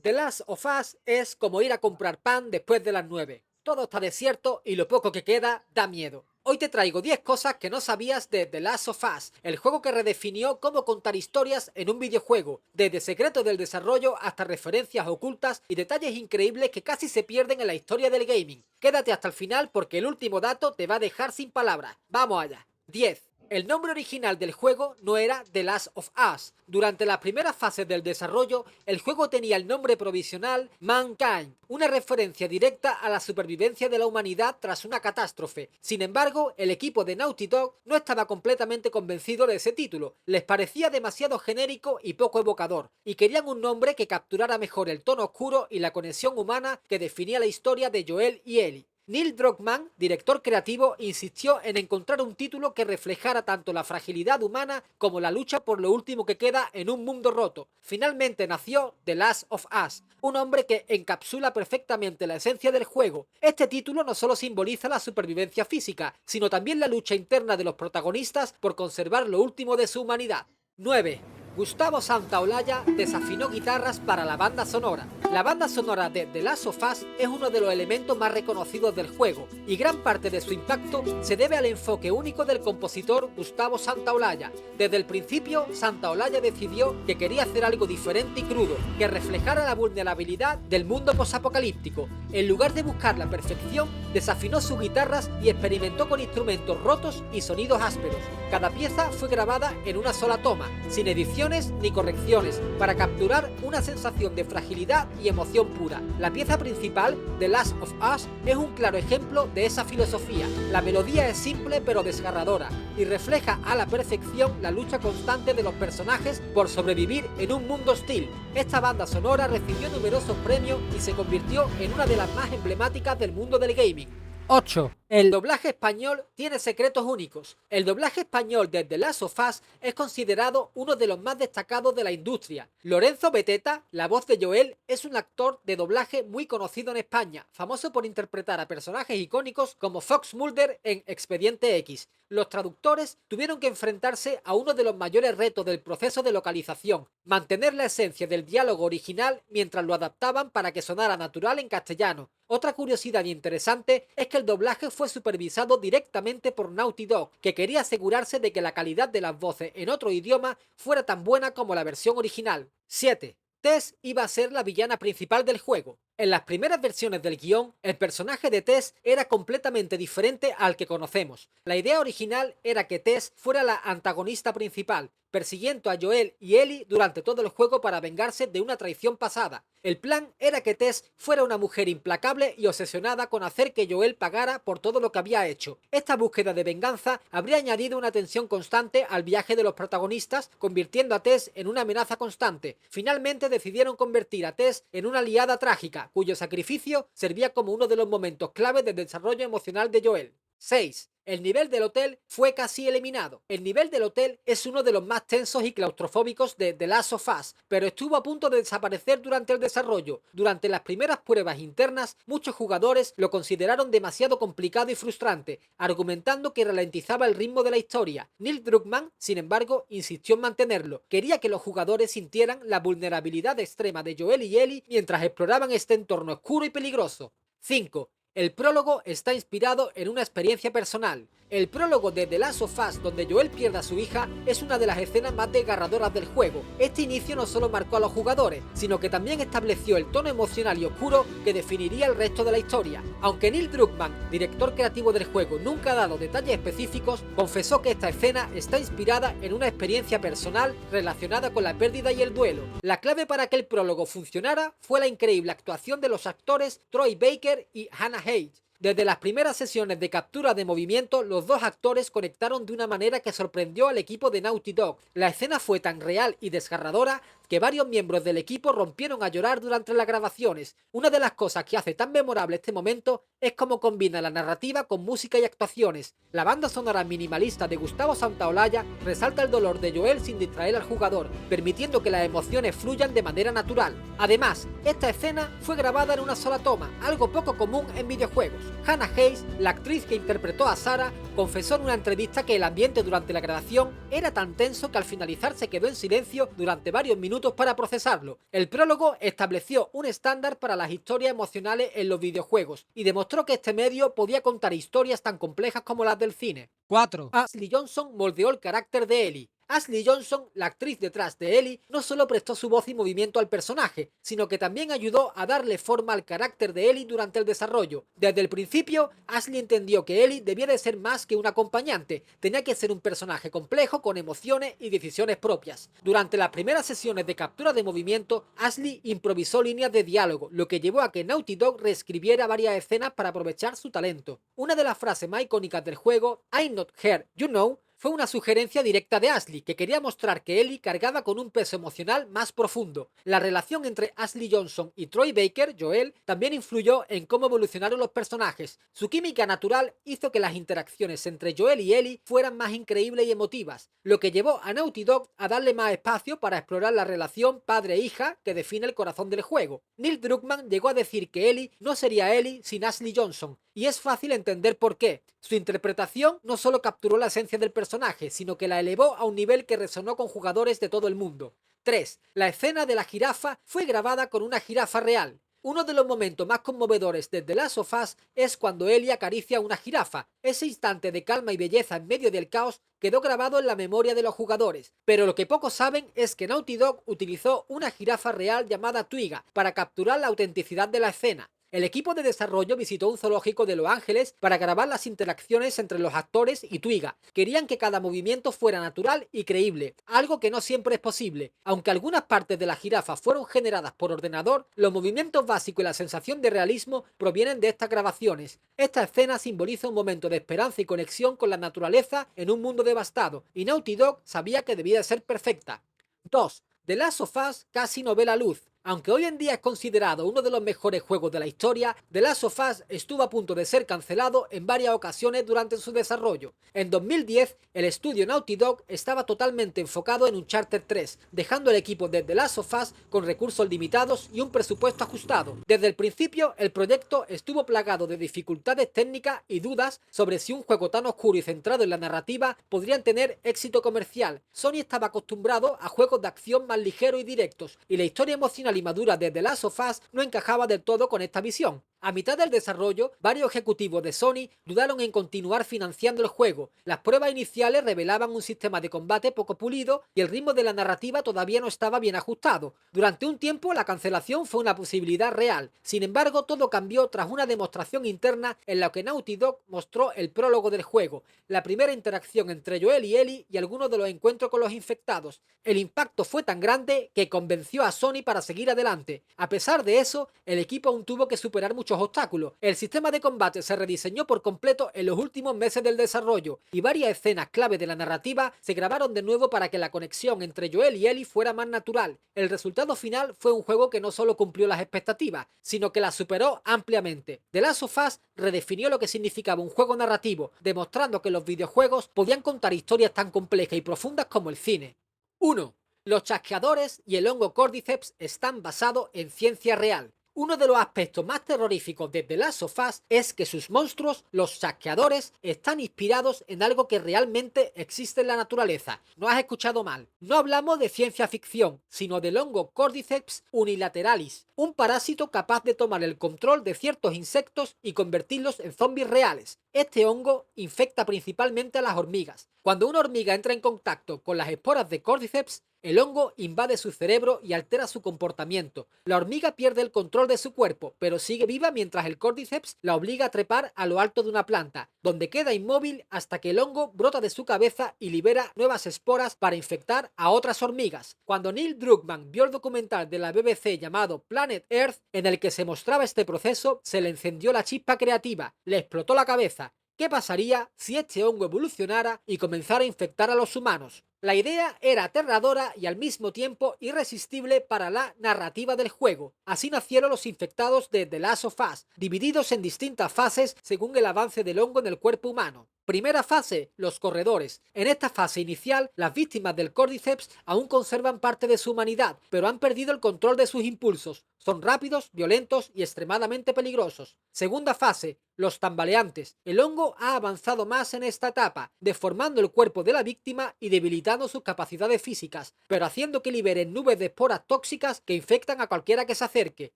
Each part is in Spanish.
The Last of Us es como ir a comprar pan después de las 9. Todo está desierto y lo poco que queda da miedo. Hoy te traigo 10 cosas que no sabías de The Last of Us, el juego que redefinió cómo contar historias en un videojuego, desde secretos del desarrollo hasta referencias ocultas y detalles increíbles que casi se pierden en la historia del gaming. Quédate hasta el final porque el último dato te va a dejar sin palabras. Vamos allá. 10. El nombre original del juego no era The Last of Us. Durante las primeras fases del desarrollo, el juego tenía el nombre provisional Mankind, una referencia directa a la supervivencia de la humanidad tras una catástrofe. Sin embargo, el equipo de Naughty Dog no estaba completamente convencido de ese título. Les parecía demasiado genérico y poco evocador, y querían un nombre que capturara mejor el tono oscuro y la conexión humana que definía la historia de Joel y Ellie. Neil Druckmann, director creativo, insistió en encontrar un título que reflejara tanto la fragilidad humana como la lucha por lo último que queda en un mundo roto. Finalmente nació The Last of Us, un nombre que encapsula perfectamente la esencia del juego. Este título no solo simboliza la supervivencia física, sino también la lucha interna de los protagonistas por conservar lo último de su humanidad. 9. Gustavo Santaolalla desafinó guitarras para la banda sonora. La banda sonora de The Last of Us es uno de los elementos más reconocidos del juego, y gran parte de su impacto se debe al enfoque único del compositor Gustavo Santaolalla. Desde el principio, Santaolalla decidió que quería hacer algo diferente y crudo, que reflejara la vulnerabilidad del mundo posapocalíptico. En lugar de buscar la perfección, desafinó sus guitarras y experimentó con instrumentos rotos y sonidos ásperos. Cada pieza fue grabada en una sola toma, sin edición ni correcciones, para capturar una sensación de fragilidad y emoción pura. La pieza principal, The Last of Us, es un claro ejemplo de esa filosofía. La melodía es simple pero desgarradora y refleja a la perfección la lucha constante de los personajes por sobrevivir en un mundo hostil. Esta banda sonora recibió numerosos premios y se convirtió en una de las más emblemáticas del mundo del gaming. 8. El doblaje español tiene secretos únicos. El doblaje español de The Last of Us es considerado uno de los más destacados de la industria. Lorenzo Beteta, la voz de Joel, es un actor de doblaje muy conocido en España, famoso por interpretar a personajes icónicos como Fox Mulder en Expediente X. Los traductores tuvieron que enfrentarse a uno de los mayores retos del proceso de localización: mantener la esencia del diálogo original mientras lo adaptaban para que sonara natural en castellano. Otra curiosidad interesante es que el doblaje fue supervisado directamente por Naughty Dog, que quería asegurarse de que la calidad de las voces en otro idioma fuera tan buena como la versión original. 7. Tess iba a ser la villana principal del juego. En las primeras versiones del guión, el personaje de Tess era completamente diferente al que conocemos. La idea original era que Tess fuera la antagonista principal, persiguiendo a Joel y Ellie durante todo el juego para vengarse de una traición pasada. El plan era que Tess fuera una mujer implacable y obsesionada con hacer que Joel pagara por todo lo que había hecho. Esta búsqueda de venganza habría añadido una tensión constante al viaje de los protagonistas, convirtiendo a Tess en una amenaza constante. Finalmente decidieron convertir a Tess en una aliada trágica, cuyo sacrificio servía como uno de los momentos clave del desarrollo emocional de Joel. 6. El nivel del hotel fue casi eliminado. El nivel del hotel es uno de los más tensos y claustrofóbicos de The Last of Us, pero estuvo a punto de desaparecer durante el desarrollo. Durante las primeras pruebas internas, muchos jugadores lo consideraron demasiado complicado y frustrante, argumentando que ralentizaba el ritmo de la historia. Neil Druckmann, sin embargo, insistió en mantenerlo. Quería que los jugadores sintieran la vulnerabilidad extrema de Joel y Ellie mientras exploraban este entorno oscuro y peligroso. 5. El prólogo está inspirado en una experiencia personal. El prólogo de The Last of Us, donde Joel pierde a su hija, es una de las escenas más desgarradoras del juego. Este inicio no solo marcó a los jugadores, sino que también estableció el tono emocional y oscuro que definiría el resto de la historia. Aunque Neil Druckmann, director creativo del juego, nunca ha dado detalles específicos, confesó que esta escena está inspirada en una experiencia personal relacionada con la pérdida y el duelo. La clave para que el prólogo funcionara fue la increíble actuación de los actores Troy Baker y Hannah Hayes. Desde las primeras sesiones de captura de movimiento, los dos actores conectaron de una manera que sorprendió al equipo de Naughty Dog. La escena fue tan real y desgarradora que varios miembros del equipo rompieron a llorar durante las grabaciones. Una de las cosas que hace tan memorable este momento es cómo combina la narrativa con música y actuaciones. La banda sonora minimalista de Gustavo Santaolalla resalta el dolor de Joel sin distraer al jugador, permitiendo que las emociones fluyan de manera natural. Además, esta escena fue grabada en una sola toma, algo poco común en videojuegos. Hannah Hayes, la actriz que interpretó a Sarah, confesó en una entrevista que el ambiente durante la grabación era tan tenso que al finalizar se quedó en silencio durante varios minutos minutos para procesarlo. El prólogo estableció un estándar para las historias emocionales en los videojuegos y demostró que este medio podía contar historias tan complejas como las del cine. 4. Ashley Johnson moldeó el carácter de Ellie. Ashley Johnson, la actriz detrás de Ellie, no solo prestó su voz y movimiento al personaje, sino que también ayudó a darle forma al carácter de Ellie durante el desarrollo. Desde el principio, Ashley entendió que Ellie debía de ser más que un acompañante, tenía que ser un personaje complejo con emociones y decisiones propias. Durante las primeras sesiones de captura de movimiento, Ashley improvisó líneas de diálogo, lo que llevó a que Naughty Dog reescribiera varias escenas para aprovechar su talento. Una de las frases más icónicas del juego, "I'm not here, you know", fue una sugerencia directa de Ashley, que quería mostrar que Ellie cargaba con un peso emocional más profundo. La relación entre Ashley Johnson y Troy Baker, Joel, también influyó en cómo evolucionaron los personajes. Su química natural hizo que las interacciones entre Joel y Ellie fueran más increíbles y emotivas, lo que llevó a Naughty Dog a darle más espacio para explorar la relación padre-hija que define el corazón del juego. Neil Druckmann llegó a decir que Ellie no sería Ellie sin Ashley Johnson, y es fácil entender por qué. Su interpretación no solo capturó la esencia del personaje, sino que la elevó a un nivel que resonó con jugadores de todo el mundo. 3. La escena de la jirafa fue grabada con una jirafa real. Uno de los momentos más conmovedores de The Last of Us es cuando Ellie acaricia a una jirafa. Ese instante de calma y belleza en medio del caos quedó grabado en la memoria de los jugadores. Pero lo que pocos saben es que Naughty Dog utilizó una jirafa real llamada Twiga para capturar la autenticidad de la escena. El equipo de desarrollo visitó un zoológico de Los Ángeles para grabar las interacciones entre los actores y Twiga. Querían que cada movimiento fuera natural y creíble, algo que no siempre es posible. Aunque algunas partes de la jirafa fueron generadas por ordenador, los movimientos básicos y la sensación de realismo provienen de estas grabaciones. Esta escena simboliza un momento de esperanza y conexión con la naturaleza en un mundo devastado, y Naughty Dog sabía que debía de ser perfecta. 2. The Last of Us casi no ve la luz. Aunque hoy en día es considerado uno de los mejores juegos de la historia, The Last of Us estuvo a punto de ser cancelado en varias ocasiones durante su desarrollo. En 2010, el estudio Naughty Dog estaba totalmente enfocado en Uncharted 3, dejando el equipo de The Last of Us con recursos limitados y un presupuesto ajustado. Desde el principio, el proyecto estuvo plagado de dificultades técnicas y dudas sobre si un juego tan oscuro y centrado en la narrativa podrían tener éxito comercial. Sony estaba acostumbrado a juegos de acción más ligeros y directos, y la historia emocional y madura de The Last of Us no encajaba del todo con esta visión. A mitad del desarrollo, varios ejecutivos de Sony dudaron en continuar financiando el juego. Las pruebas iniciales revelaban un sistema de combate poco pulido y el ritmo de la narrativa todavía no estaba bien ajustado. Durante un tiempo, la cancelación fue una posibilidad real. Sin embargo, todo cambió tras una demostración interna en la que Naughty Dog mostró el prólogo del juego, la primera interacción entre Joel y Ellie y algunos de los encuentros con los infectados. El impacto fue tan grande que convenció a Sony para seguir adelante. A pesar de eso, el equipo aún tuvo que superar muchos obstáculos. El sistema de combate se rediseñó por completo en los últimos meses del desarrollo y varias escenas clave de la narrativa se grabaron de nuevo para que la conexión entre Joel y Ellie fuera más natural. El resultado final fue un juego que no solo cumplió las expectativas, sino que las superó ampliamente. The Last of Us redefinió lo que significaba un juego narrativo, demostrando que los videojuegos podían contar historias tan complejas y profundas como el cine. 1. Los chasqueadores y el hongo Cordyceps están basados en ciencia real. Uno de los aspectos más terroríficos de The Last of Us es que sus monstruos, los chasqueadores, están inspirados en algo que realmente existe en la naturaleza. No has escuchado mal. No hablamos de ciencia ficción, sino del hongo Cordyceps unilateralis, un parásito capaz de tomar el control de ciertos insectos y convertirlos en zombies reales. Este hongo infecta principalmente a las hormigas. Cuando una hormiga entra en contacto con las esporas de Cordyceps, el hongo invade su cerebro y altera su comportamiento. La hormiga pierde el control de su cuerpo, pero sigue viva mientras el Cordyceps la obliga a trepar a lo alto de una planta, donde queda inmóvil hasta que el hongo brota de su cabeza y libera nuevas esporas para infectar a otras hormigas. Cuando Neil Druckmann vio el documental de la BBC llamado Planet Earth, en el que se mostraba este proceso, se le encendió la chispa creativa, le explotó la cabeza. ¿Qué pasaría si este hongo evolucionara y comenzara a infectar a los humanos? La idea era aterradora y al mismo tiempo irresistible para la narrativa del juego. Así nacieron los infectados de The Last of Us, divididos en distintas fases según el avance del hongo en el cuerpo humano. Primera fase, los corredores. En esta fase inicial, las víctimas del Cordyceps aún conservan parte de su humanidad, pero han perdido el control de sus impulsos. Son rápidos, violentos y extremadamente peligrosos. Segunda fase, los tambaleantes. El hongo ha avanzado más en esta etapa, deformando el cuerpo de la víctima y debilitando sus capacidades físicas, pero haciendo que liberen nubes de esporas tóxicas que infectan a cualquiera que se acerque.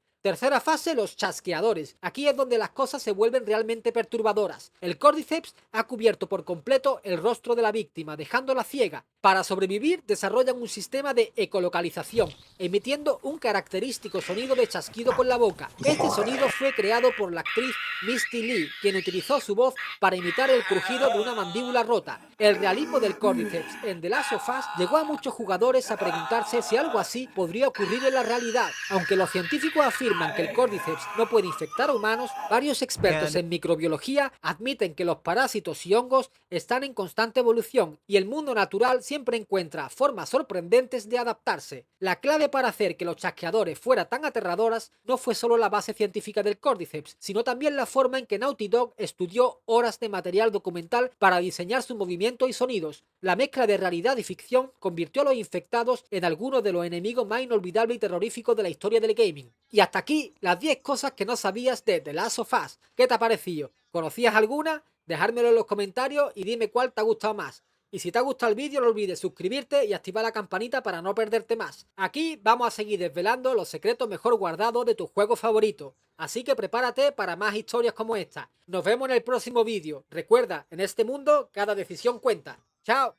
Tercera fase, los chasqueadores. Aquí es donde las cosas se vuelven realmente perturbadoras. El Cordyceps ha cubierto por completo el rostro de la víctima, dejándola ciega. Para sobrevivir, desarrollan un sistema de ecolocalización, emitiendo un característico sonido de chasquido con la boca. Este sonido fue creado por la actriz Misty Lee, quien utilizó su voz para imitar el crujido de una mandíbula rota. El realismo del Cordyceps en The Last of Us llegó a muchos jugadores a preguntarse si algo así podría ocurrir en la realidad. Aunque los científicos afirman que el Cordyceps no puede infectar a humanos, varios expertos en microbiología admiten que los parásitos y hongos están en constante evolución y el mundo natural siempre encuentra formas sorprendentes de adaptarse. La clave para hacer que los chasqueadores fueran tan aterradoras no fue solo la base científica del Cordyceps, sino también la forma en que Naughty Dog estudió horas de material documental para diseñar su movimiento y sonidos. La mezcla de realidad y ficción convirtió a los infectados en algunos de los enemigos más inolvidables y terroríficos de la historia del gaming. Y hasta aquí las 10 cosas que no sabías de The Last of Us. ¿Qué te ha parecido? ¿Conocías alguna? Dejármelo en los comentarios y dime cuál te ha gustado más. Y si te ha gustado el vídeo no olvides suscribirte y activar la campanita para no perderte más. Aquí vamos a seguir desvelando los secretos mejor guardados de tus juegos favoritos. Así que prepárate para más historias como esta. Nos vemos en el próximo vídeo. Recuerda, en este mundo cada decisión cuenta. ¡Chao!